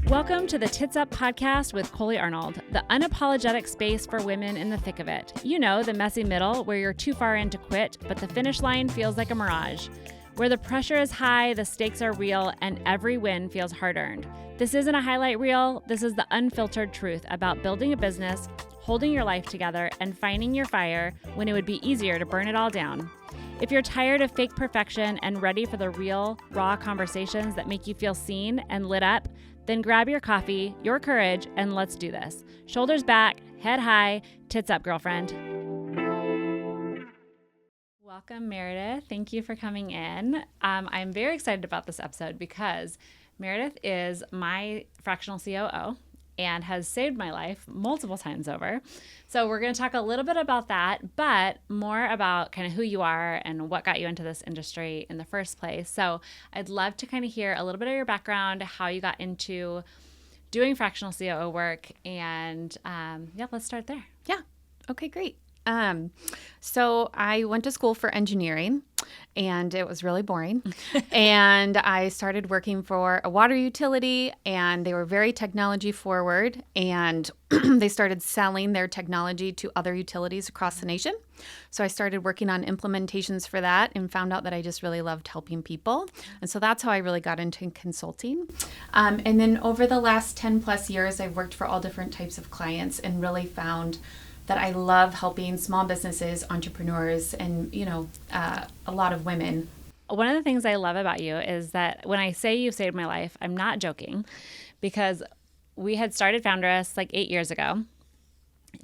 Welcome to the Tits Up podcast with Coley Arnold, the unapologetic space for women in the thick of it. You know, the messy middle where you're too far in to quit, but the finish line feels like a mirage. Where the pressure is high, the stakes are real, and every win feels hard-earned. This isn't a highlight reel. This is the unfiltered truth about building a business, holding your life together, and finding your fire when it would be easier to burn it all down. If you're tired of fake perfection and ready for the real, raw conversations that make you feel seen and lit up, then grab your coffee, your courage, and let's do this. Shoulders back, head high, tits up, girlfriend. Welcome, Meredith. Thank you for coming in. I'm very excited about this episode because Meredith is my fractional COO and has saved my life multiple times over. So we're going to talk a little bit about that, but more about kind of who you are and what got you into this industry in the first place. So I'd love to kind of hear a little bit of your background, how you got into doing fractional COO work, and let's start there. Yeah. Okay, great. So I went to school for engineering and it was really boring. And I started working for a water utility and they were very technology forward and they started selling their technology to other utilities across the nation. So I started working on implementations for that and found out that I just really loved helping people. And so that's how I really got into consulting. And then over the last 10 plus years, I've worked for all different types of clients and really found that I love helping small businesses, entrepreneurs, and, a lot of women. One of the things I love about you is that when I say you saved my life, I'm not joking, because we had started Foundress like 8 years ago.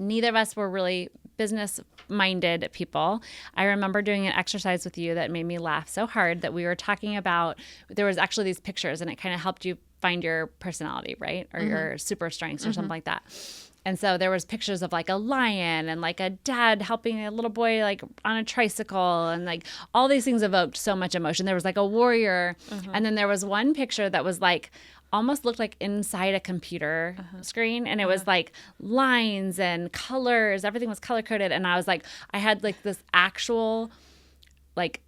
Neither of us were really business-minded people. I remember doing an exercise with you that made me laugh so hard that we were talking about, there was actually these pictures and it kind of helped you find your personality, right? Or your super strengths or something like that. And so there was pictures of like a lion and like a dad helping a little boy like on a tricycle, and like all these things evoked so much emotion. There was like a warrior. And then there was one picture that was like almost looked like inside a computer screen, and it was like lines and colors. Everything was color coded. And I was like, I had like this actual like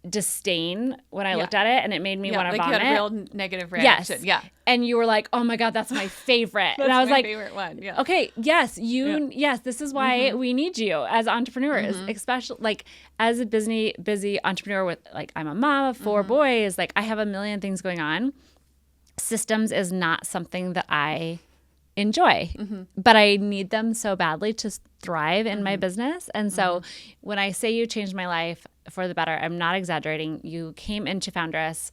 disdain when I looked at it, and it made me want to vomit. You had a real negative reaction. Yes. Yeah. And you were like, "Oh my God, that's my favorite." That's and I was my like, favorite one. Yeah. "Okay, yes, yes, this is why we need you as entrepreneurs, especially like as a busy entrepreneur with like I'm a mom of 4 boys, like I have a million things going on. Systems is not something that I enjoy, but I need them so badly to thrive in my business. And so when I say you changed my life for the better, I'm not exaggerating. You came into Foundress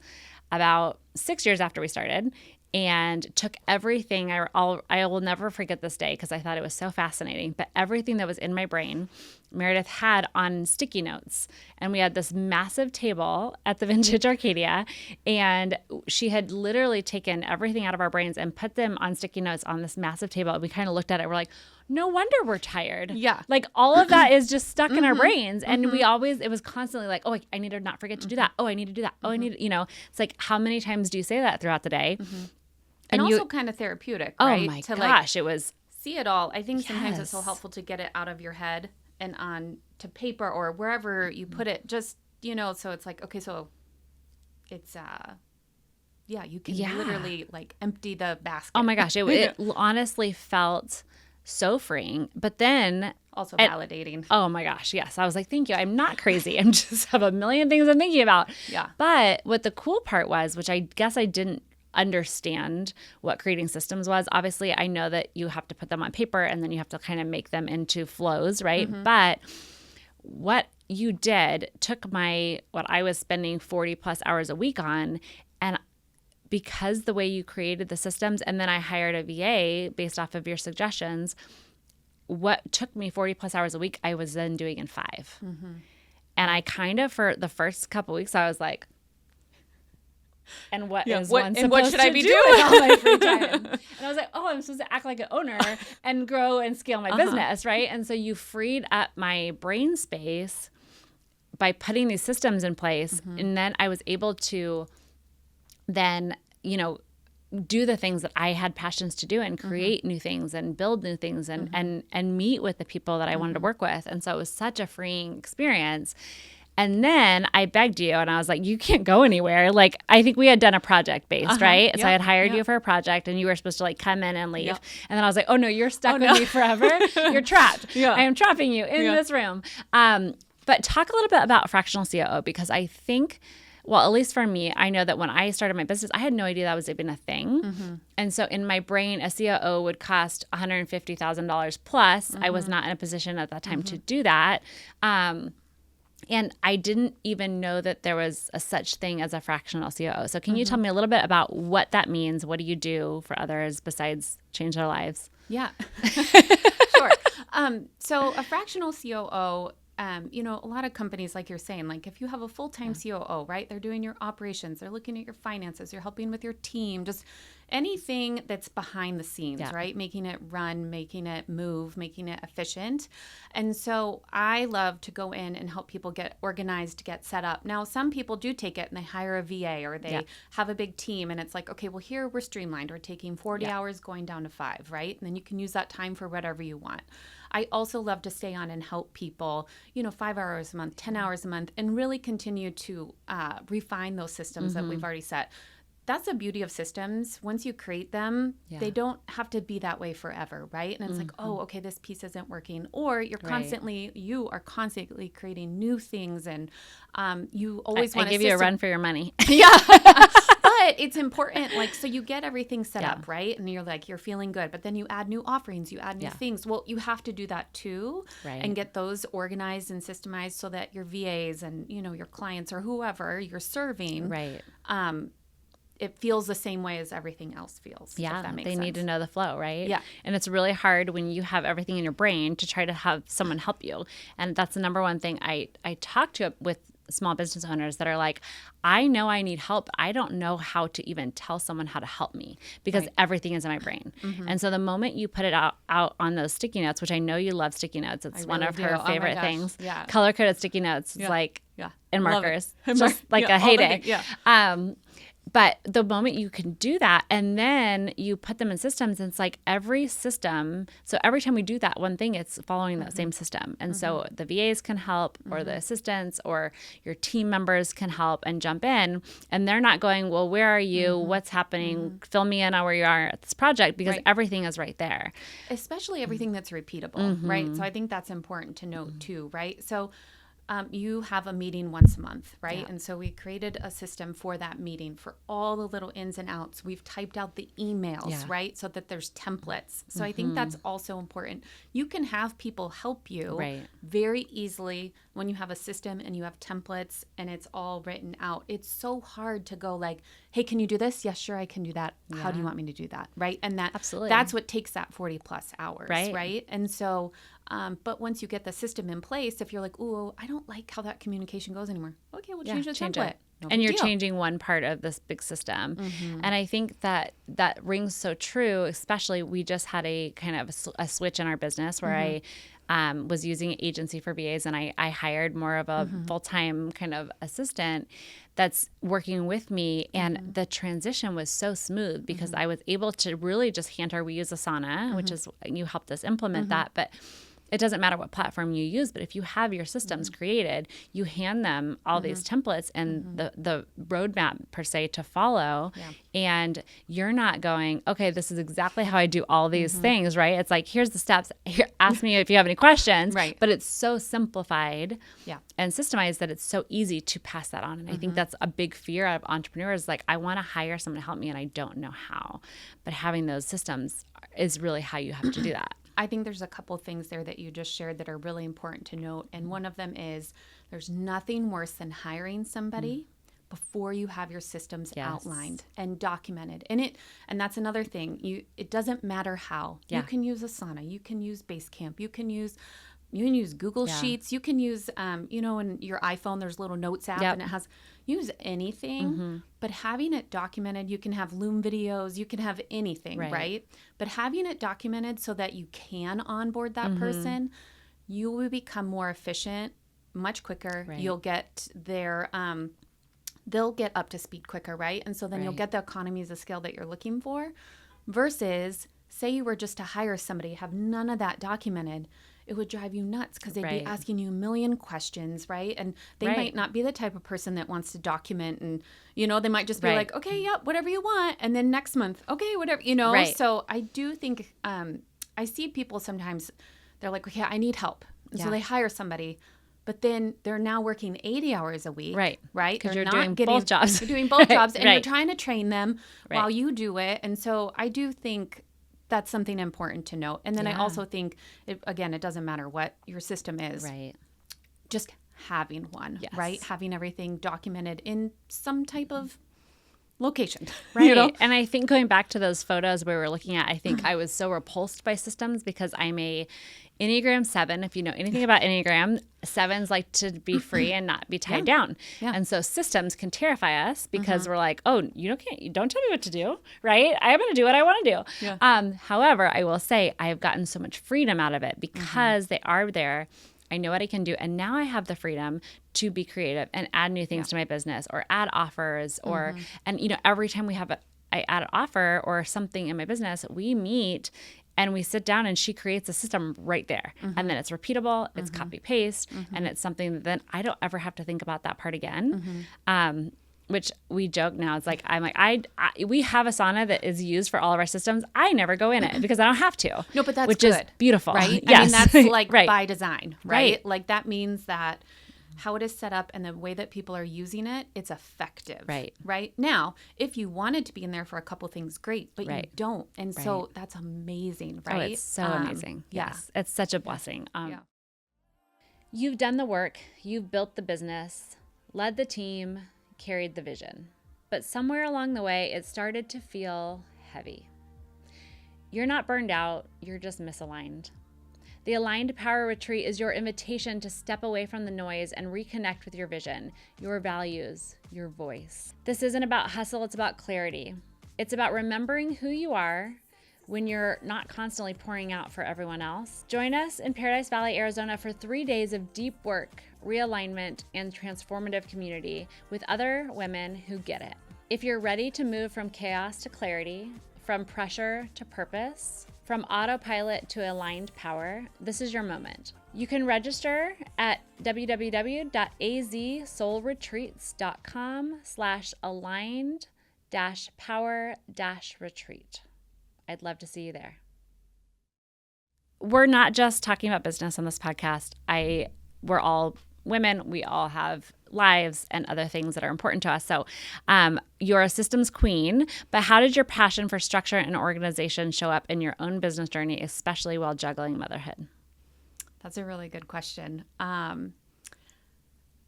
about 6 years after we started and took everything. I will never forget this day because I thought it was so fascinating, but everything that was in my brain, Meredith had on sticky notes. And we had this massive table at the Vintage Arcadia, and she had literally taken everything out of our brains and put them on sticky notes on this massive table. And we kind of looked at it. We're like, no wonder we're tired. Yeah. Like all of that is just stuck in our brains. And it was constantly like, oh, I need to not forget to do that. Oh, I need to do that. Oh, I need to, it's like, how many times do you say that throughout the day? And also kind of therapeutic, right? Oh my gosh, it was. See it all. I think sometimes it's so helpful to get it out of your head and on to paper or wherever you put it, just, so it's like, okay, so it's, you can literally like empty the basket. Oh my gosh, it honestly felt so freeing, but then also validating. Oh my gosh, yes. I was like, thank you. I'm not crazy. I'm just have a million things I'm thinking about. Yeah. But what the cool part was, which I guess I didn't understand what creating systems was. Obviously, I know that you have to put them on paper and then you have to kind of make them into flows, right? But what you did took what I was spending 40 plus hours a week on, and because the way you created the systems, and then I hired a VA based off of your suggestions, what took me 40 plus hours a week, I was then doing in 5. And I kind of, for the first couple weeks, I was like, and what should I be doing with all my free time? And I was like, oh, I'm supposed to act like an owner and grow and scale my business, right? And so you freed up my brain space by putting these systems in place. And then I was able to then, do the things that I had passions to do and create new things and build new things and meet with the people that I wanted to work with. And so it was such a freeing experience. And then I begged you and I was like, you can't go anywhere. Like, I think we had done a project based, right? So I had hired you for a project and you were supposed to like come in and leave. Yep. And then I was like, oh no, you're stuck with me forever. You're trapped. I am trapping you in this room. But talk a little bit about fractional COO, because I think, well, at least for me, I know that when I started my business, I had no idea that was even a thing. And so in my brain, a COO would cost $150,000 plus. I was not in a position at that time to do that. And I didn't even know that there was a such thing as a fractional COO. So can you tell me a little bit about what that means? What do you do for others besides change their lives? Yeah, sure. So a fractional COO, a lot of companies, like you're saying, like if you have a full-time COO, right, they're doing your operations, they're looking at your finances, you're helping with your team, just anything that's behind the scenes, right? Making it run, making it move, making it efficient. And so I love to go in and help people get organized, get set up. Now, some people do take it and they hire a VA or they have a big team and it's like, okay, well, here we're streamlined. We're taking 40 hours going down to 5, right? And then you can use that time for whatever you want. I also love to stay on and help people, 5 hours a month, 10 hours a month, and really continue to refine those systems that we've already set. That's the beauty of systems. Once you create them, they don't have to be that way forever, right? And it's like, oh, okay, this piece isn't working. Or you are constantly creating new things, and you always want to give you a run for your money. But it's important, like, so you get everything set up, right? And you're feeling good, but then you add new offerings, you add new things. Well, you have to do that too, and get those organized and systemized so that your VAs and, your clients or whoever you're serving, it feels the same way as everything else feels. Yeah, if that makes they sense. need to know the flow, right? Yeah. And it's really hard when you have everything in your brain to try to have someone help you. And that's the number one thing I talk to with small business owners that are like, I know I need help. I don't know how to even tell someone how to help me because everything is in my brain. And so the moment you put it out on those sticky notes, which I know you love sticky notes. It's one of her favorite things. Yeah. Color-coded sticky notes. It's like, and markers. Just like a heyday. But the moment you can do that and then you put them in systems, it's like every system. So every time we do that one thing, it's following that same system. And so the VAs can help or the assistants or your team members can help and jump in. And they're not going, well, where are you? What's happening? Fill me in on where you are at this project, because everything is right there. Especially everything that's repeatable, right? So I think that's important to note too, right? So you have a meeting once a month, right? Yeah. And so we created a system for that meeting for all the little ins and outs. We've typed out the emails, right? So that there's templates. So I think that's also important. You can have people help you very easily when you have a system and you have templates and it's all written out. It's so hard to go like, hey, can you do this? Yes, sure, I can do that. Yeah. How do you want me to do that? Right? And that's what takes that 40 plus hours, right? And so but once you get the system in place, if you're like, ooh, I don't like how that communication goes anymore. Okay, we'll change the template. No and you're deal. Changing one part of this big system. And I think that rings so true, especially we just had a kind of a switch in our business where I was using agency for VAs and I hired more of a full-time kind of assistant that's working with me. And the transition was so smooth because I was able to really just hand her, we use Asana, which is, you helped us implement that, but it doesn't matter what platform you use, but if you have your systems created, you hand them all these templates and the roadmap per se to follow. And you're not going, okay, this is exactly how I do all these things, right? It's like, here's the steps. Here, ask me if you have any questions. Right. But it's so simplified and systemized that it's so easy to pass that on. And I think that's a big fear of entrepreneurs. Like, I want to hire someone to help me and I don't know how. But having those systems is really how you have to do that. I think there's a couple things there that you just shared that are really important to note. And one of them is there's nothing worse than hiring somebody before you have your systems outlined and documented. And that's another thing. It doesn't matter how. You can use Asana, you can use Basecamp, you can use Google Sheets, you can use in your iPhone there's a little notes app and it has use anything, but having it documented, you can have Loom videos, you can have anything, right? But having it documented so that you can onboard that person, you will become more efficient much quicker. You'll get their they'll get up to speed quicker, right? And so then you'll get the economies of scale that you're looking for versus say you were just to hire somebody, have none of that documented. it would drive you nuts because they'd Right. be asking you a million questions, right? And they Right. might not be the type of person that wants to document, and, you know, they might just be Right. like, okay, yep, whatever you want. And then next month, okay, whatever, you know? Right. So I do think, I see people sometimes, they're like, okay, I need help. And so Yeah. they hire somebody, but then they're now working 80 hours a week. Right. Right. Because They're you're not doing both jobs. You're doing both jobs, and Right. you're trying to train them Right. while you do it. And so I do think that's something important to note. And then I Yeah. also think, it doesn't matter what your system is. Right. Just having one, Yes. right? Having everything documented in some type of location. Right. You know? And I think going back to those photos we were looking at, I think I was so repulsed by systems because I'm a Enneagram 7. If you know anything about Enneagram, 7s like to be free and not be tied down. Yeah. And so systems can terrify us because we're like, oh, you don't tell me what to do, right? I'm going to do what I want to do. Yeah. However, I will say I have gotten so much freedom out of it because they are there. I know what I can do. And now I have the freedom to be creative and add new things to my business or add offers or, and you know, every time I add an offer or something in my business, we meet and we sit down and she creates a system right there. And then it's repeatable, it's copy paste, and it's something that then I don't ever have to think about that part again. Which we joke now. It's like, we have a sauna that is used for all of our systems. I never go in it because I don't have to. No, but that's which good. is beautiful. Right? Yes. I mean, that's like Right. by design, right? Right. Like that means that how it is set up and the way that people are using it, it's effective. Right. Right. Now, if you wanted to be in there for a couple things, great, but you Right. don't. And so that's amazing, right? Oh, it's so amazing. Yeah. Yes. It's such a blessing. Yeah. You've done the work, you've built the business, led the team, carried the vision. But somewhere along the way, it started to feel heavy. You're not burned out, you're just misaligned. The Aligned Power Retreat is your invitation to step away from the noise and reconnect with your vision, your values, your voice. This isn't about hustle, it's about clarity. It's about remembering who you are when you're not constantly pouring out for everyone else. Join us in Paradise Valley, Arizona for 3 days of deep work, realignment, and transformative community with other women who get it. If you're ready to move from chaos to clarity, from pressure to purpose, from autopilot to aligned power, this is your moment. You can register at www.azsoulretreats.com/aligned-power-retreat. I'd love to see you there. We're not just talking about business on this podcast. We're all women. We all have lives and other things that are important to us. So you're a systems queen, but how did your passion for structure and organization show up in your own business journey, especially while juggling motherhood? That's a really good question.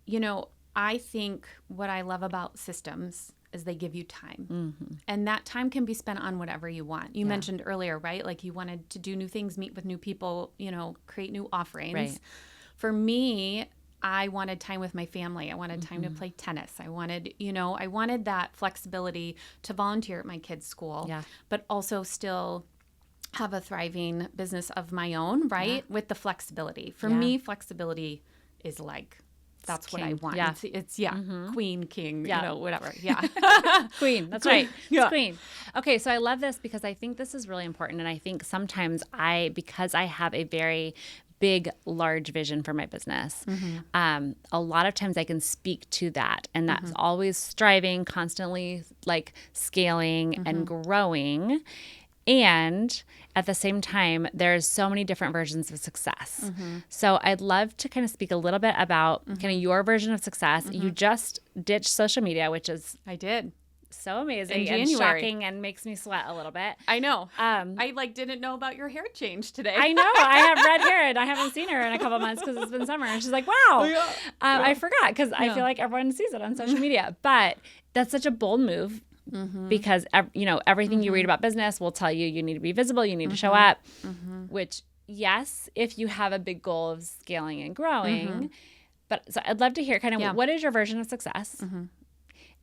You know, I think what I love about systems is they give you time. And that time can be spent on whatever you want. You mentioned earlier, right? Like you wanted to do new things, meet with new people, you know, create new offerings. Right. For me, I wanted time with my family. I wanted time to play tennis. I wanted that flexibility to volunteer at my kids' school, but also still have a thriving business of my own, right? With the flexibility. For me, flexibility is like, that's what I want. Yeah. It's queen, king, you know, whatever. Yeah. Queen. That's right. It's queen. Okay. So I love this because I think this is really important. And I think sometimes because I have a very big, large vision for my business, a lot of times I can speak to that. And that's always striving, constantly like scaling and growing. And at the same time, there's so many different versions of success. So I'd love to kind of speak a little bit about kind of your version of success. You just ditched social media, which is I did. so amazing In and January. shocking and makes me sweat a little bit. I know. I like didn't know about your hair change today. I know. I have red hair and I haven't seen her in a couple months because it's been summer. And she's like, wow. I forgot because I feel like everyone sees it on social media. But that's such a bold move. Because, you know, everything you read about business will tell you need to be visible, you need to show up, which, yes, if you have a big goal of scaling and growing. But so I'd love to hear kind of what is your version of success?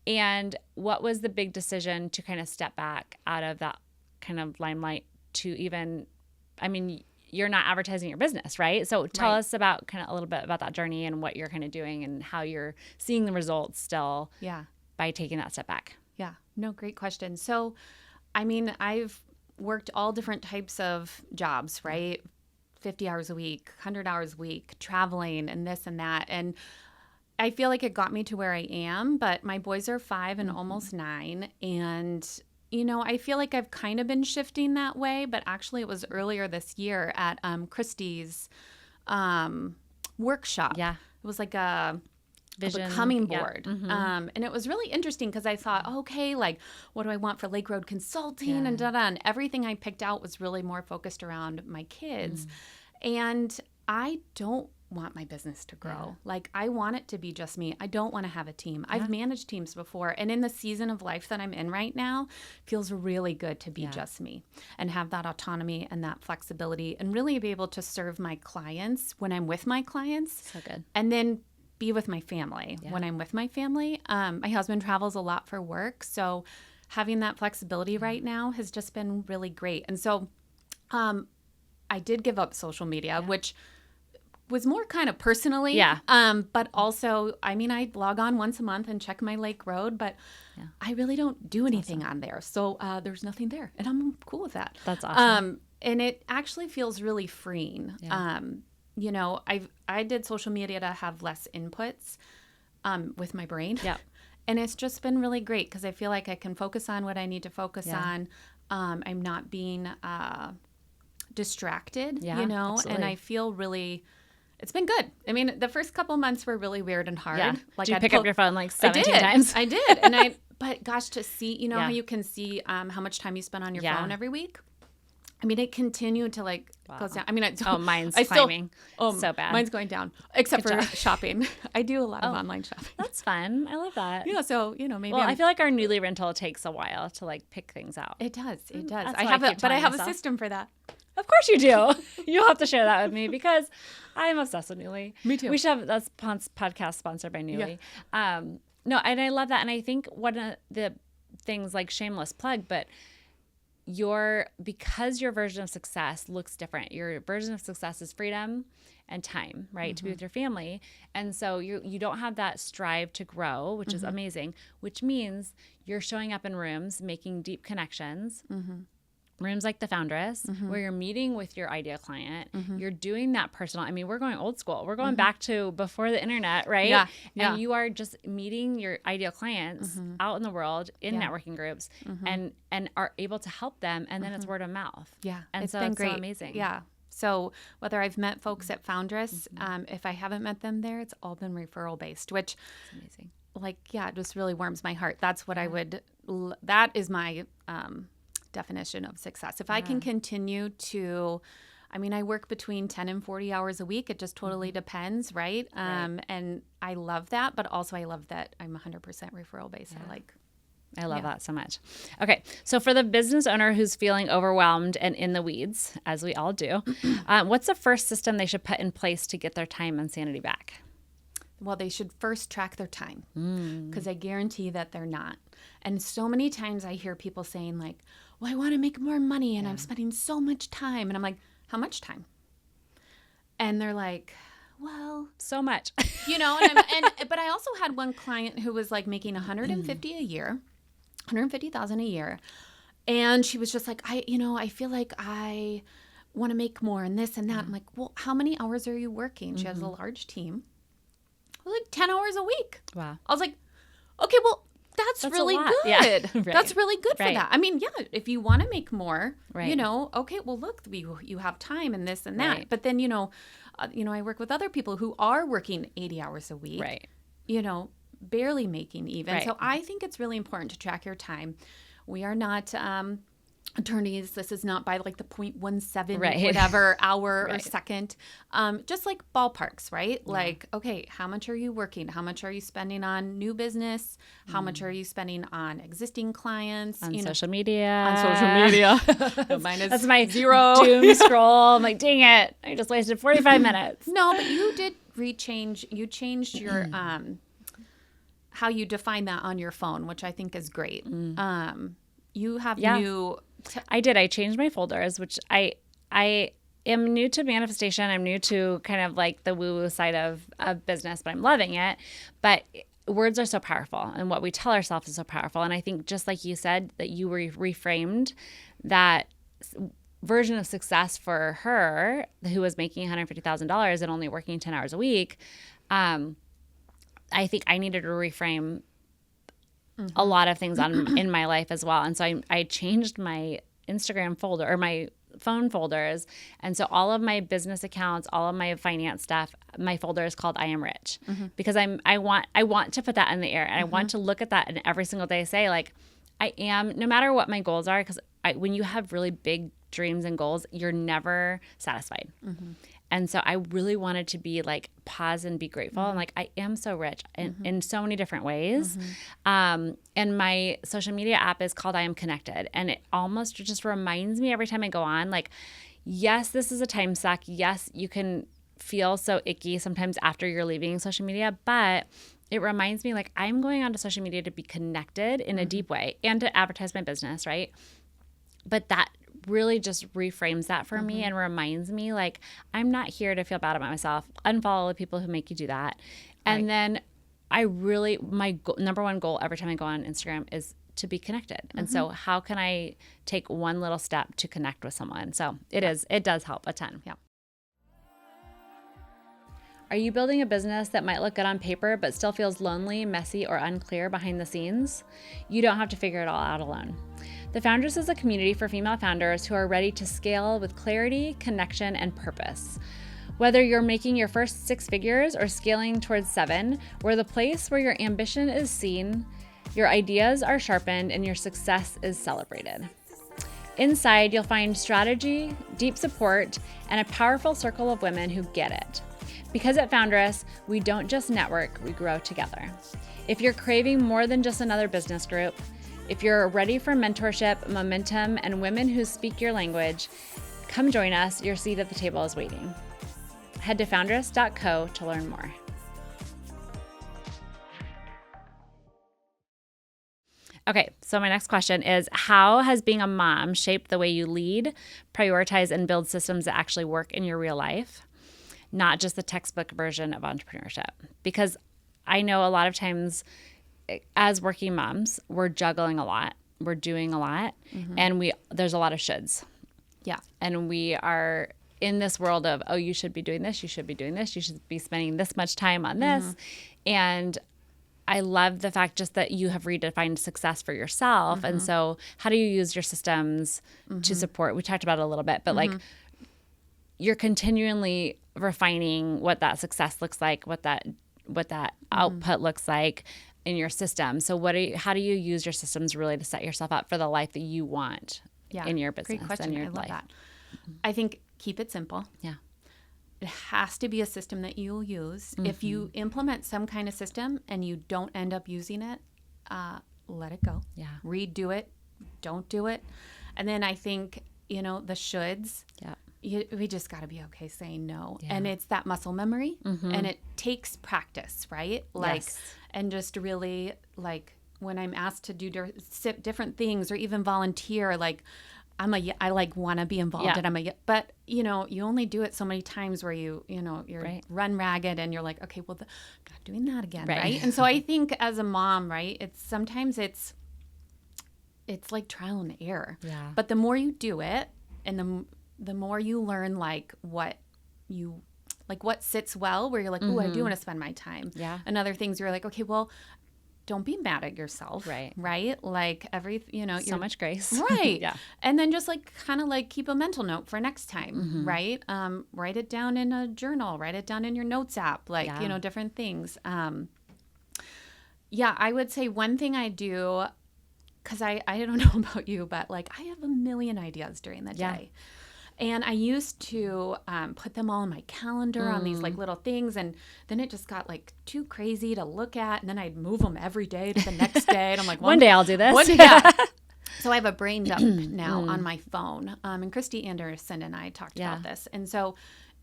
And what was the big decision to kind of step back out of that kind of limelight to even, I mean, you're not advertising your business, right? So tell us about kind of a little bit about that journey and what you're kind of doing and how you're seeing the results still by taking that step back. Yeah, no, great question. So, I mean, I've worked all different types of jobs, right? 50 hours a week, 100 hours a week, traveling and this and that. And I feel like it got me to where I am, but my boys are 5 and almost 9. And, I feel like I've kind of been shifting that way, but actually it was earlier this year at Christy's workshop. Yeah. It was like a Vision. becoming Yeah. board. And it was really interesting because I thought, okay, like, what do I want for Lake Road Consulting and da-da. And everything I picked out was really more focused around my kids. And I don't want my business to grow. Yeah. Like, I want it to be just me. I don't want to have a team. I've managed teams before. And in the season of life that I'm in right now, feels really good to be just me and have that autonomy and that flexibility and really be able to serve my clients when I'm with my clients. So good. And then be with my family when I'm with my family. My husband travels a lot for work. So having that flexibility right now has just been really great. And so I did give up social media, which was more kind of personally. Yeah. But also, I mean, I log on once a month and check my Lake Road, but I really don't do anything on there. So there's nothing there. And I'm cool with that. That's awesome. And it actually feels really freeing. Yeah. I did social media to have less inputs with my brain. Yeah. And it's just been really great because I feel like I can focus on what I need to focus on. I'm not being distracted, absolutely. and I feel really, it's been good. I mean, the first couple months were really weird and hard. Yeah. Like, Did you I'd pick up your phone like 17 I did. times? I did. And but gosh, to see, how you can see how much time you spend on your phone every week. I mean, it continued to goes down. I mean, mine's climbing so bad. Mine's going down, except for shopping. I do a lot of online shopping. That's fun. I love that. Yeah, so maybe. Well, I feel like our newly rental takes a while to pick things out. It does. It does. That's I what have I keep but I telling have myself. a system for that. Of course you do. You'll have to share that with me because I'm obsessed with Newly. Me too. We should have that's podcast sponsored by Newly. No, and I love that. And I think one of the things, like, shameless plug, but because your version of success looks different. Your version of success is freedom and time, right? To be with your family. And so you don't have that strive to grow, which is amazing, which means you're showing up in rooms, making deep connections. Rooms like the Foundress, where you're meeting with your ideal client. You're doing that personal. I mean, we're going old school. We're going back to before the internet, right? Yeah. And you are just meeting your ideal clients out in the world in networking groups and are able to help them. And then it's word of mouth. Yeah. And it's so been it's great. so amazing. Yeah. So whether I've met folks at Foundress, if I haven't met them there, it's all been referral based, which It's amazing. it just really warms my heart. That's what that is my definition of success. If I can continue to, I work between 10 and 40 hours a week. It just totally depends, right? And I love that, but also I love that I'm 100% referral based. I love that so much. Okay, so for the business owner who's feeling overwhelmed and in the weeds, as we all do, what's the first system they should put in place to get their time and sanity back? Well, they should first track their time because I guarantee that they're not. And so many times I hear people saying well, I want to make more money and I'm spending so much time. And I'm like, how much time? And they're like, well, so much. But I also had one client who was making $150 a year, $150,000 a year. And she was just like, I feel like I want to make more and this and that. I'm like, well, how many hours are you working? She has a large team. It was 10 hours a week. Wow. I was like, okay, well, that's really good. Yeah. Right. That's really good for that. I mean, if you want to make more, right. Okay, well, look, you have time and this and that. Right. But then, I work with other people who are working 80 hours a week. Right. Barely making even. Right. So I think it's really important to track your time. We are not attorneys. This is not by the 0.17 whatever hour or second. Just ballparks, right? Yeah. Okay, how much are you working? How much are you spending on new business? How much are you spending on existing clients? On social media. On social media. Mine is That's my 0. doom scroll. I'm like, dang it. I just wasted 45 minutes. No, but you did you changed your how you define that on your phone, which I think is great. You have new... I did. I changed my folders, which I am new to manifestation. I'm new to kind of the woo-woo side of business, but I'm loving it. But words are so powerful, and what we tell ourselves is so powerful. And I think just like you said, that you reframed that version of success for her, who was making $150,000 and only working 10 hours a week, I think I needed to reframe a lot of things in my life as well. And so I changed my Instagram folder or my phone folders. And so all of my business accounts, all of my finance stuff, my folder is called I Am Rich because I want to put that in the air, and I want to look at that and every single day say like, I am, no matter what my goals are, because when you have really big dreams and goals, you're never satisfied. And so I really wanted to be like, pause and be grateful. And like, I am so rich in so many different ways. And my social media app is called I Am Connected. And it almost just reminds me every time I go on, like, yes, this is a time suck. Yes, you can feel so icky sometimes after you're leaving social media, but it reminds me like I'm going onto social media to be connected in a deep way and to advertise my business, right? But that really just reframes that for me and reminds me like I'm not here to feel bad about myself. Unfollow the people who make you do that. And then my number one goal every time I go on Instagram is to be connected. And so how can I take one little step to connect with someone? So it does help a ton. Yeah. Are you building a business that might look good on paper but still feels lonely, messy, or unclear behind the scenes? You don't have to figure it all out alone. The Foundress is a community for female founders who are ready to scale with clarity, connection, and purpose. Whether you're making your first 6 figures or scaling towards 7, we're the place where your ambition is seen, your ideas are sharpened, and your success is celebrated. Inside, you'll find strategy, deep support, and a powerful circle of women who get it. Because at Foundress, we don't just network, we grow together. If you're craving more than just another business group, if you're ready for mentorship, momentum, and women who speak your language, come join us. Your seat at the table is waiting. Head to foundress.co to learn more. Okay, so my next question is, how has being a mom shaped the way you lead, prioritize, and build systems that actually work in your real life? Not just the textbook version of entrepreneurship. Because I know a lot of times as working moms, we're juggling a lot, we're doing a lot, and there's a lot of shoulds. Yeah. And we are in this world of, oh, you should be doing this, you should be doing this, you should be spending this much time on this. And I love the fact just that you have redefined success for yourself. And so how do you use your systems to support? We talked about it a little bit, but like you're continually refining what that success looks like, what that output looks like in your system. So how do you use your systems really to set yourself up for the life that you want in your business? Great question. And your I love life? that. I think keep it simple. Yeah. It has to be a system that you'll use. If you implement some kind of system and you don't end up using it, let it go. Yeah. Redo it. Don't do it. And then I think, the shoulds. Yeah. We just got to be okay saying no. Yeah. And it's that muscle memory. And it takes practice, right? Yes. And just really like when I'm asked to do different things or even volunteer, like I like want to be involved and but you only do it so many times where you're run ragged and you're like, okay, well, not doing that again. Right. And so I think as a mom, right, sometimes it's like trial and error. Yeah. But the more you do it and the more you learn like what sits well, where you're like, oh, I do want to spend my time. Yeah. And other things you're like, okay, well, don't be mad at yourself. Right. Right. Like so much grace. Right. Yeah. And then just like kind of like keep a mental note for next time. Right. Write it down in a journal, write it down in your notes app, like, different things. I would say one thing I do, because I don't know about you, but like I have a million ideas during the day. And I used to put them all in my calendar on these like little things. And then it just got like too crazy to look at. And then I'd move them every day to the next day. And I'm like, one day I'll do this. One day, yeah. So I have a brain dump now on my phone. And Christy Anderson and I talked about this. And so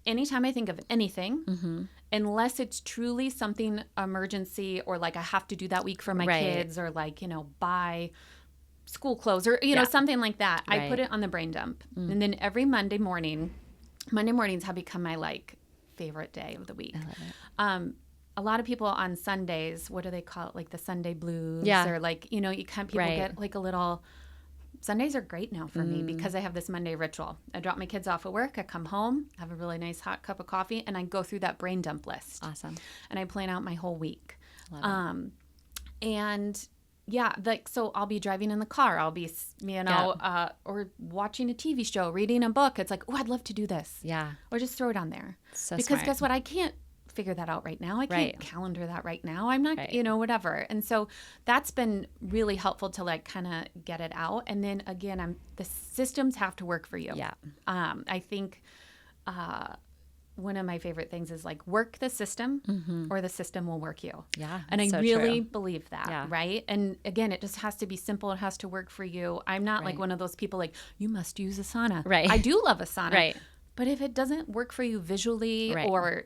anytime I think of anything, unless it's truly something emergency or like I have to do that week for my kids or like, buy school clothes or, something like that. Right. I put it on the brain dump. And then every Monday mornings have become my like favorite day of the week. I love it. A lot of people on Sundays, what do they call it? Like the Sunday blues or like, people get like a little Sundays are great now for me because I have this Monday ritual. I drop my kids off at work. I come home, have a really nice hot cup of coffee, and I go through that brain dump list. Awesome. And I plan out my whole week. Love it. And yeah, like, so I'll be driving in the car. I'll be, or watching a TV show, reading a book. It's like, oh, I'd love to do this. Yeah. Or just throw it on there. So because smart. guess what? I can't figure that out right now. I can't calendar that right now. I'm not, whatever. And so that's been really helpful to like kind of get it out. And then again, the systems have to work for you. Yeah. I think, one of my favorite things is like work the system or the system will work you. Yeah. And I so really true. believe that. Yeah. Right. And again, it just has to be simple. It has to work for you. I'm not like one of those people like, you must use Asana. Right. I do love Asana. Right. But if it doesn't work for you visually or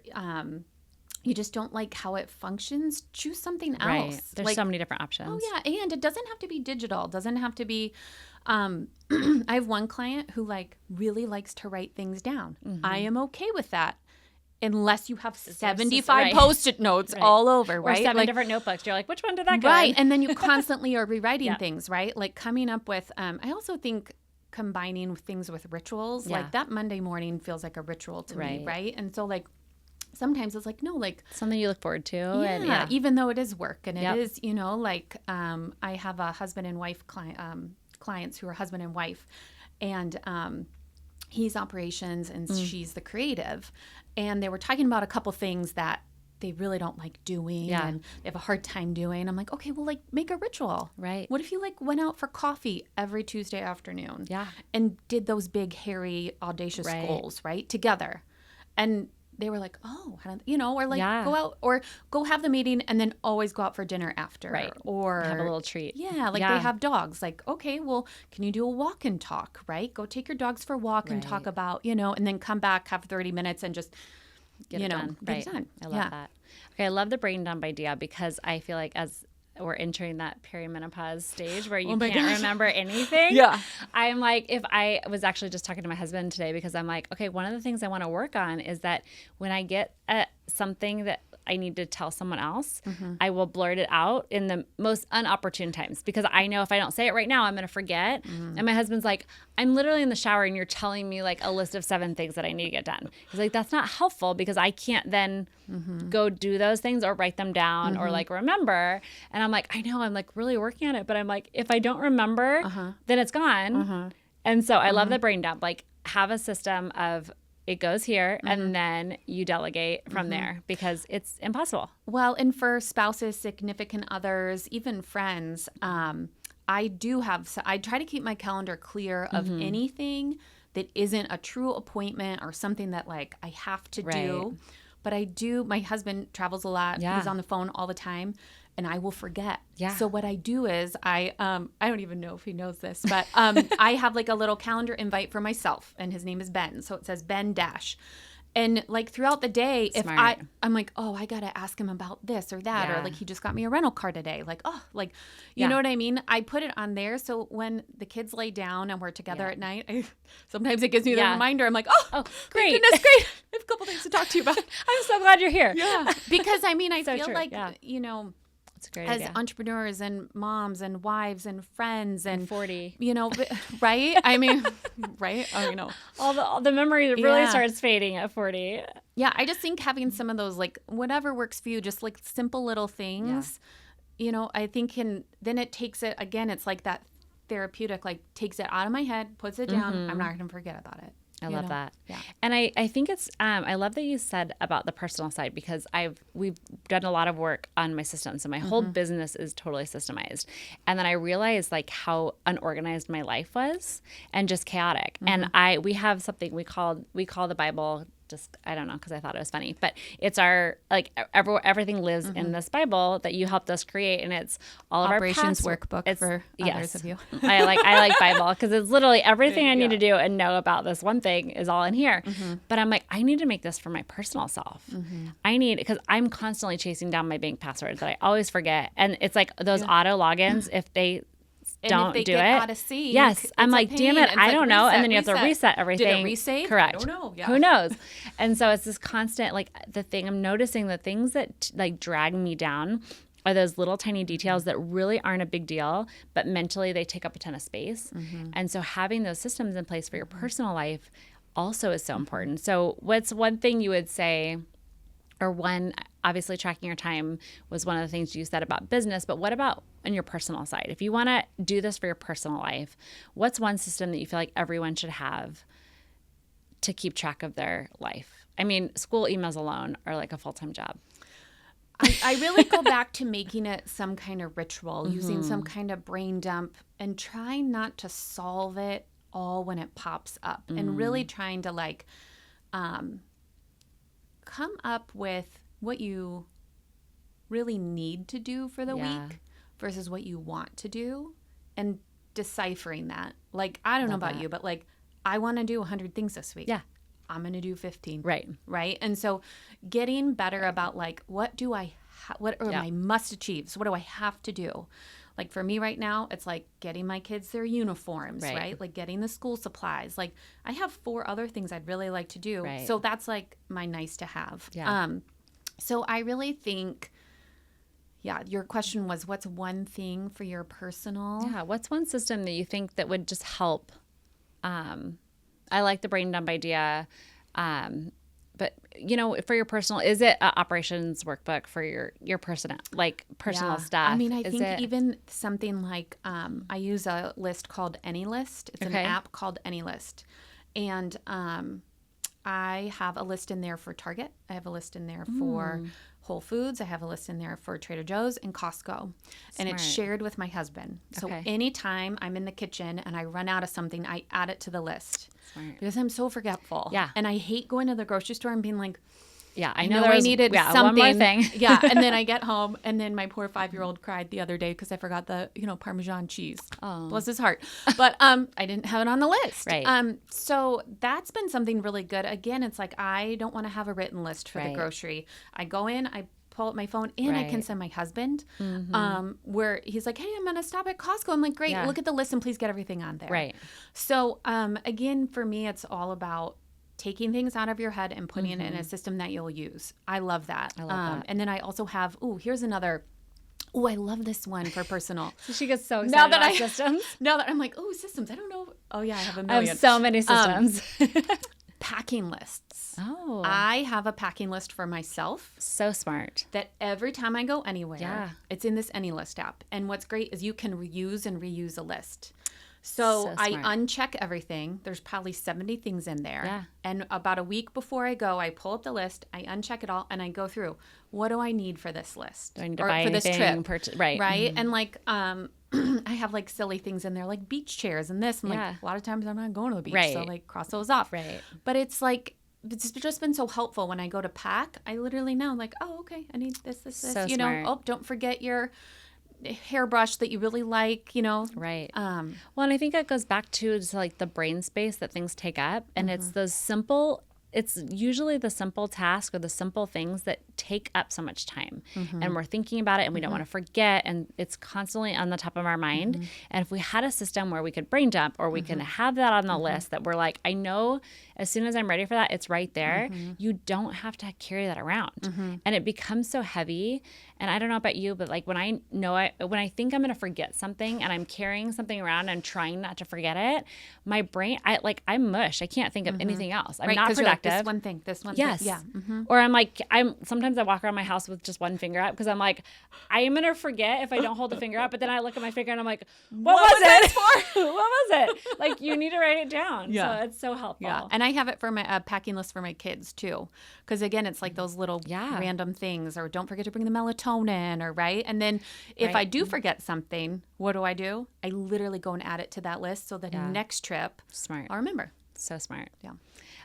you just don't like how it functions, choose something else. Right. There's like, so many different options. Oh, yeah. And it doesn't have to be digital. It doesn't have to be. I have one client who like really likes to write things down. I am okay with that. Unless you have 75 Post-it notes all over, right? Or 7 like, different notebooks. You're like, which one did that go right. in? And then you constantly are rewriting things, right? Like coming up with, I also think combining things with rituals, like that Monday morning feels like a ritual to me, right? And so like, sometimes it's like, no, like. Something you look forward to. Yeah, and even though it is work and it is, like I have a husband and wife clients who are husband and wife and he's operations and she's the creative. And they were talking about a couple things that they really don't like doing and they have a hard time doing. I'm like, okay, well, like make a ritual. Right. What if you like went out for coffee every Tuesday afternoon? Yeah. And did those big, hairy, audacious goals, right? Together. And they were like, oh, or like go out or go have the meeting and then always go out for dinner after. Right. Or have a little treat. Yeah. Like they have dogs. Like, okay, well, can you do a walk and talk, right? Go take your dogs for a walk and talk about, and then come back, have 30 minutes and just, get it done. Get it done. I love that. Okay. I love the brain dump idea because I feel like as we're entering that perimenopause stage where you can't remember anything. Yeah. I'm like, if I was actually just talking to my husband today because I'm like, okay, one of the things I want to work on is that when I get something that I need to tell someone else, I will blurt it out in the most unopportune times because I know if I don't say it right now, I'm going to forget. And my husband's like, I'm literally in the shower and you're telling me like a list of 7 things that I need to get done. He's like, that's not helpful because I can't then go do those things or write them down or like remember. And I'm like, I know I'm like really working on it, but I'm like, if I don't remember, then it's gone. And so I love the brain dump, like have a system of it goes here and then you delegate from there because it's impossible. Well, and for spouses, significant others, even friends, I try to keep my calendar clear of anything that isn't a true appointment or something that like I have to do. But my husband travels a lot. Yeah. He's on the phone all the time. And I will forget. Yeah. So what I do is I don't even know if he knows this, but I have like a little calendar invite for myself, and his name is Ben. So it says Ben Dash. And like throughout the day, Smart. if I'm like, oh, I got to ask him about this or that, or like he just got me a rental car today. Like, oh, like, you know what I mean? I put it on there. So when the kids lay down and we're together at night, sometimes it gives me the reminder. I'm like, oh, great. Goodness, great. I have a couple things to talk to you about. I'm so glad you're here. Yeah. Because I mean, I feel true. like, It's a great as idea. entrepreneurs and moms and wives and friends and 40. Right? I mean, right? Oh, all the memory really starts fading at 40. Yeah, I just think having some of those, like, whatever works for you, just like simple little things, I think then it takes it, again, it's like that therapeutic, like takes it out of my head, puts it down. I'm not going to forget about it. I love that. Yeah. And I think it's I love that you said about the personal side because we've done a lot of work on my system. So my whole business is totally systemized. And then I realized like how unorganized my life was and just chaotic. And we have something we call the Bible, just I don't know because I thought it was funny, but it's our like everything lives in this Bible that you helped us create, and it's all of Operations our workbook for others of you. I like Bible because it's literally everything I need to do and know about this one thing is all in here. But I'm like, I need to make this for my personal self. Because I'm constantly chasing down my bank passwords that I always forget, and it's like those auto logins if they don't if they do get it. out of sync, yes, I'm like, damn it, I don't know. And then you have to reset everything. Did it resave? Correct. I don't know. Yeah. Who knows? And so it's this constant, like the thing I'm noticing, the things that like drag me down are those little tiny details that really aren't a big deal, but mentally they take up a ton of space. And so having those systems in place for your personal life also is so important. So what's one thing you would say, or one, obviously tracking your time was one of the things you said about business, but what about on your personal side? If you want to do this for your personal life, what's one system that you feel like everyone should have to keep track of their life? I mean, school emails alone are like a full-time job. I really go back to making it some kind of ritual, using some kind of brain dump, and trying not to solve it all when it pops up, and really trying to like come up with what you really need to do for the week versus what you want to do, and deciphering that. Like, I don't know about you, but like, I want to do 100 things this week. Yeah. I'm going to do 15. Right. Right. And so getting better about like, what do I, what are my must achieves? What do I have to do? Like for me right now, it's like getting my kids their uniforms, right? Like getting the school supplies. Like I have 4 other things I'd really like to do. Right. So that's like my nice to have. Yeah. So I really think, your question was, what's one thing for your personal? Yeah. What's one system that you think that would just help? I like the brain dump idea. But you know, for your personal, is it an operations workbook for your personal, like personal stuff? I mean, I think even something like, I use a list called AnyList. It's an app called AnyList. And, I have a list in there for Target. I have a list in there for Whole Foods. I have a list in there for Trader Joe's and Costco. And it's shared with my husband. So anytime I'm in the kitchen and I run out of something, I add it to the list. Smart. Because I'm so forgetful. Yeah. And I hate going to the grocery store and being like, I know I needed something. One more thing. Yeah. And then I get home, and then my poor 5-year-old cried the other day because I forgot the, Parmesan cheese. Oh. Bless his heart. But I didn't have it on the list. Right. So that's been something really good. Again, it's like I don't want to have a written list for the grocery. I go in, I pull up my phone, and I can send my husband where he's like, hey, I'm going to stop at Costco. I'm like, great, look at the list and please get everything on there. Right. So again, for me, it's all about taking things out of your head and putting it in a system that you'll use. I love that. I love that. And then I also have, here's another. Oh, I love this one for personal. So she gets so excited about systems. Now that I'm like, systems. I don't know. Oh, yeah, I have a I million. have so many systems. Packing lists. Oh. I have a packing list for myself. So smart. That every time I go anywhere, it's in this AnyList app. And what's great is you can reuse and reuse a list. So I uncheck everything. There's probably 70 things in there. Yeah. And about a week before I go, I pull up the list, I uncheck it all, and I go through, what do I need for this list? Do I need to buy anything? For this trip? Right. Right? And like, I have like silly things in there, like beach chairs and this. And like a lot of times I'm not going to the beach. So like cross those off. Right. But it's like, it's just been so helpful when I go to pack. I literally know like, okay, I need this. So you smart. know, don't forget your hairbrush that you really like, Right. Well, and I think that goes back to just like the brain space that things take up. And it's usually the simple task or the simple things that take up so much time. And we're thinking about it and we don't want to forget. And it's constantly on the top of our mind. And if we had a system where we could brain dump or we can have that on the list that we're like, I know as soon as I'm ready for that, it's right there. You don't have to carry that around. And it becomes so heavy. And I don't know about you, but like when I think I'm going to forget something and I'm carrying something around and I'm trying not to forget it, my brain, I'm mush. I can't think of anything else. I'm not productive. Like, this one thing. Yes. Yeah. Or I'm like, sometimes I walk around my house with just one finger up because I'm like, I am going to forget if I don't hold the finger up. But then I look at my finger and I'm like, what was it for? What was it? Like, you need to write it down. Yeah. So it's so helpful. Yeah. And I have it for my packing list for my kids too. Because again, it's like those little random things, or don't forget to bring the melatonin, or right. And then if I do forget something, what do? I literally go and add it to that list so that next trip, smart, I'll remember. So smart. Yeah.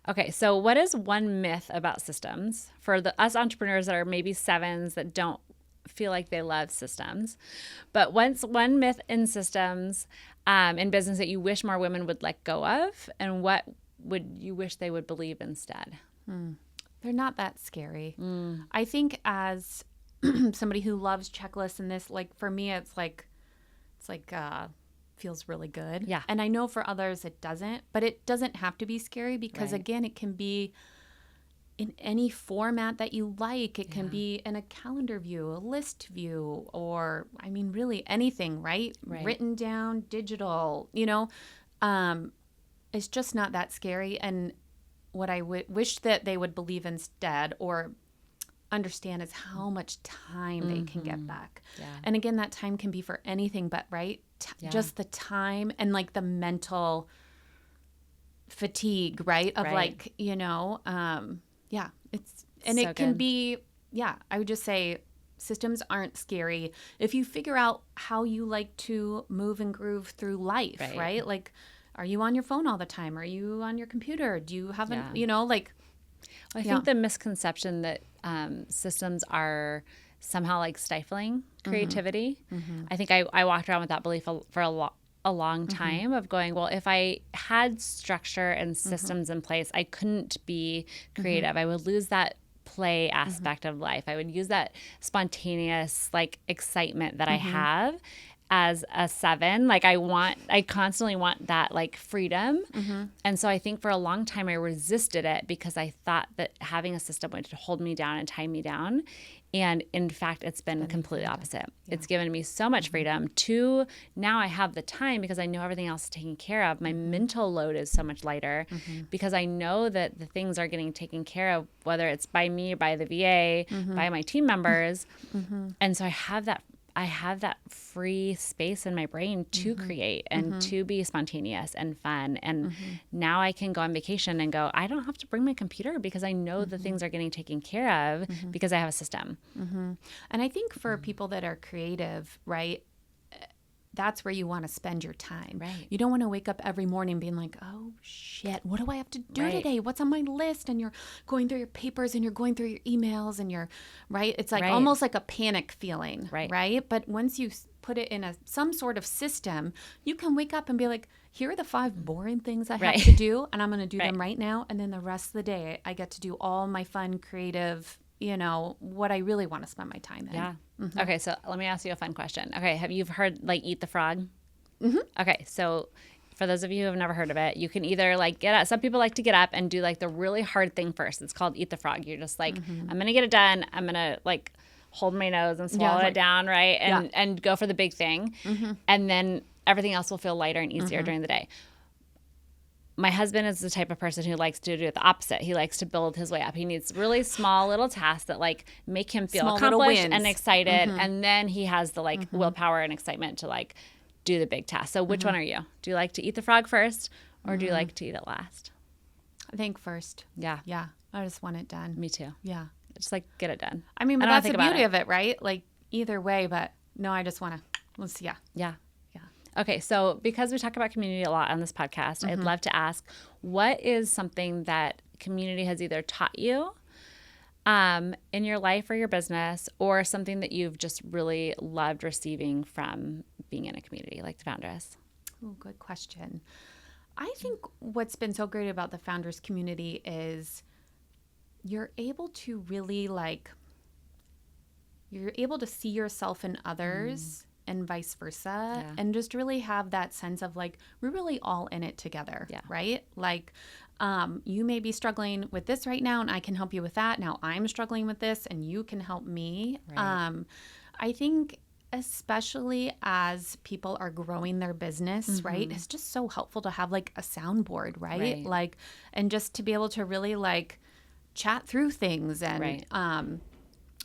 Okay. So what is one myth about systems for us entrepreneurs that are maybe 7s that don't feel like they love systems? But one myth in systems in business that you wish more women would let go of, and what would you wish they would believe instead? They're not that scary. I think as somebody who loves checklists and this, like for me, it's like feels really good. Yeah. And I know for others it doesn't, but it doesn't have to be scary because again, it can be in any format that you like. It can be in a calendar view, a list view, or I mean, really anything, right? Written down, digital, it's just not that scary. And what I wish that they would believe instead or understand is how much time they can get back. Yeah. And again, that time can be for anything, but just the time and like the mental fatigue, right? Of like, it's, and so it can be, I would just say systems aren't scary if you figure out how you like to move and groove through life, right? Like, are you on your phone all the time? Are you on your computer? Do you have I think the misconception that systems are somehow like stifling creativity. I think I walked around with that belief for a long time of going, well, if I had structure and systems in place, I couldn't be creative. I would lose that play aspect of life. I would use that spontaneous like excitement that I have as a 7. Like I constantly want that like freedom. And so I think for a long time I resisted it because I thought that having a system would hold me down and tie me down. And in fact, it's been completely opposite. Yeah. It's given me so much freedom to now I have the time because I know everything else is taken care of. My mental load is so much lighter because I know that the things are getting taken care of, whether it's by me, by the VA, by my team members. And so I have that free space in my brain to create and to be spontaneous and fun. And now I can go on vacation and go, I don't have to bring my computer because I know the things are getting taken care of because I have a system. And I think for people that are creative, right, that's where you want to spend your time. Right. You don't want to wake up every morning being like, oh, shit, what do I have to do today? What's on my list? And you're going through your papers and you're going through your emails and you're, right? It's like almost like a panic feeling, right? But once you put it in some sort of system, you can wake up and be like, here are the 5 boring things I have to do, and I'm going to do them right now. And then the rest of the day, I get to do all my fun, creative, what I really want to spend my time in. Yeah. Okay, so let me ask you a fun question. Okay, have you heard like Eat the Frog? Okay, so for those of you who have never heard of it, you can either like get up. Some people like to get up and do like the really hard thing first. It's called Eat the Frog. You're just like, I'm gonna get it done. I'm gonna like hold my nose and swallow it down, right? And go for the big thing, and then everything else will feel lighter and easier during the day. My husband is the type of person who likes to do it the opposite. He likes to build his way up. He needs really small little tasks that like make him feel accomplished and excited. And then he has the like willpower and excitement to like do the big task. So which one are you? Do you like to eat the frog first or do you like to eat it last? I think first. Yeah. Yeah. I just want it done. Me too. Yeah. Just like get it done. I mean, but that's the beauty of it, right? Like either way, but no, I just want to, Yeah. Okay, so because we talk about community a lot on this podcast, I'd love to ask, what is something that community has either taught you in your life or your business, or something that you've just really loved receiving from being in a community like the Foundress? Oh, good question. I think what's been so great about the Foundress community is you're able to really you're able to see yourself in others and vice versa, and just really have that sense of like, we're really all in it together, right? Like, you may be struggling with this right now and I can help you with that. Now I'm struggling with this and you can help me. Right. I think especially as people are growing their business, right? It's just so helpful to have like a soundboard, right? Like, and just to be able to really like chat through things and,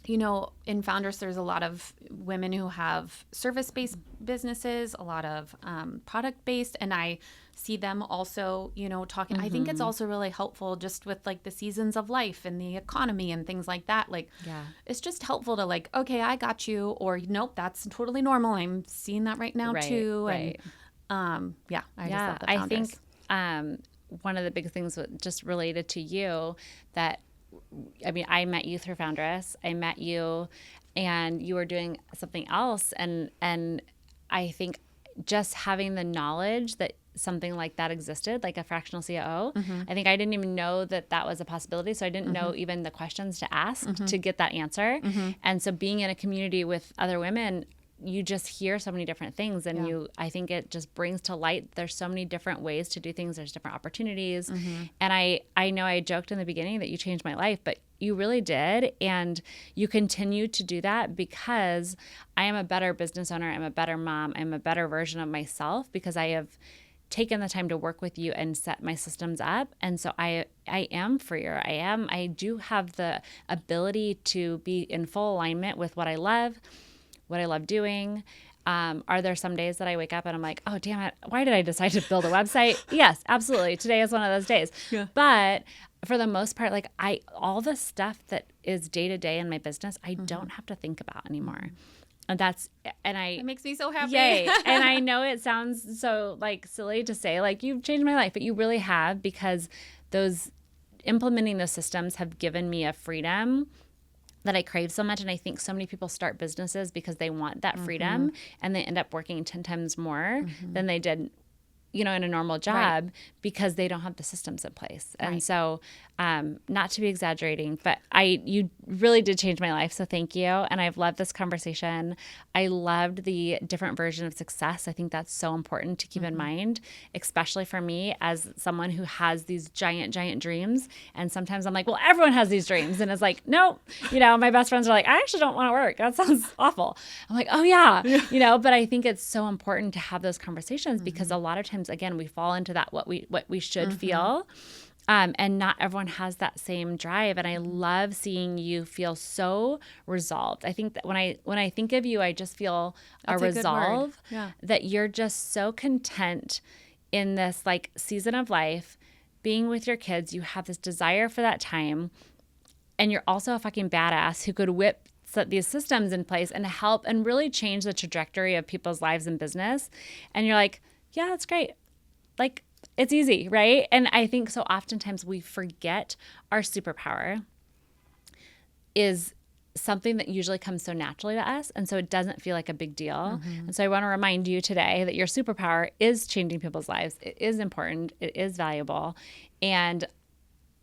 in Foundress, there's a lot of women who have service-based businesses, a lot of product-based, and I see them also, talking. I think it's also really helpful just with like the seasons of life and the economy and things like that. Like, it's just helpful to like, okay, I got you, or nope, that's totally normal. I'm seeing that right now too. And I just love the Foundress. I think one of the big things just related to you that. I mean, I met you through Foundress. I met you and you were doing something else. And I think just having the knowledge that something like that existed, like a fractional COO, I think I didn't even know that was a possibility. So I didn't know even the questions to ask to get that answer. And so being in a community with other women you just hear so many different things, and I think it just brings to light there's so many different ways to do things. There's different opportunities. And I know I joked in the beginning that you changed my life, but you really did. And you continue to do that because I am a better business owner. I'm a better mom. I'm a better version of myself because I have taken the time to work with you and set my systems up. And so I am freer. I do have the ability to be in full alignment with what I love doing. Are there some days that I wake up and I'm like, oh, damn it, why did I decide to build a website? Yes, absolutely. Today is one of those days. Yeah. But for the most part, like all the stuff that is day to day in my business, I don't have to think about anymore. And it makes me so happy. Yay. And I know it sounds so like silly to say, like, you've changed my life, but you really have, because implementing those systems have given me a freedom that I crave so much. And I think so many people start businesses because they want that freedom, and they end up working 10 times more than they did, in a normal job, because they don't have the systems in place. And so, not to be exaggerating, but you really did change my life. So thank you. And I've loved this conversation. I loved the different version of success. I think that's so important to keep in mind, especially for me as someone who has these giant, giant dreams. And sometimes I'm like, well, everyone has these dreams. And it's like, no, my best friends are like, I actually don't want to work. That sounds awful. I'm like, oh yeah, but I think it's so important to have those conversations, because a lot of times, again, we fall into that, what we should feel. And not everyone has that same drive. And I love seeing you feel so resolved. I think that when I think of you, I just feel a resolve that you're just so content in this like season of life, being with your kids. You have this desire for that time. And you're also a fucking badass who could whip these systems in place and help and really change the trajectory of people's lives and business. And you're like, yeah, that's great. Like, it's easy, right? And I think so oftentimes we forget our superpower is something that usually comes so naturally to us. And so it doesn't feel like a big deal. And so I want to remind you today that your superpower is changing people's lives. It is important. It is valuable. And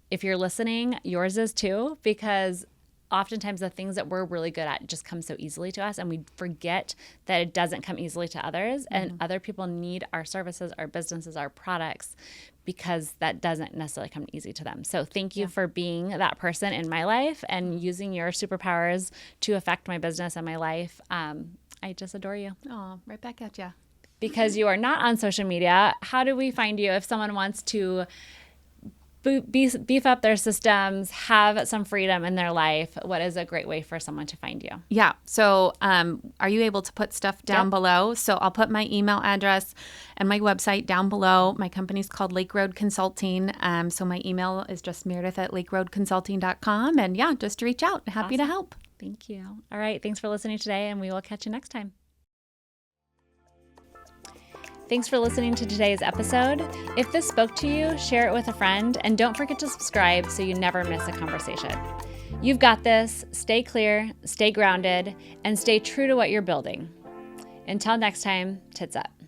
if you're listening, yours is too, because oftentimes the things that we're really good at just come so easily to us, and we forget that it doesn't come easily to others. And other people need our services, our businesses, our products, because that doesn't necessarily come easy to them. So thank you for being that person in my life and using your superpowers to affect my business and my life. I just adore you. Oh, right back at you. Because you are not on social media. How do we find you if someone wants to beef up their systems, have some freedom in their life? What is a great way for someone to find you? Yeah. So are you able to put stuff down below? So I'll put my email address and my website down below. My company's called Lake Road Consulting. So my email is just meredith@lakeroadconsulting.com. And yeah, just reach out. Happy to help. Thank you. All right. Thanks for listening today, and we will catch you next time. Thanks for listening to today's episode. If this spoke to you, share it with a friend, and don't forget to subscribe so you never miss a conversation. You've got this. Stay clear, stay grounded, and stay true to what you're building. Until next time, tits up.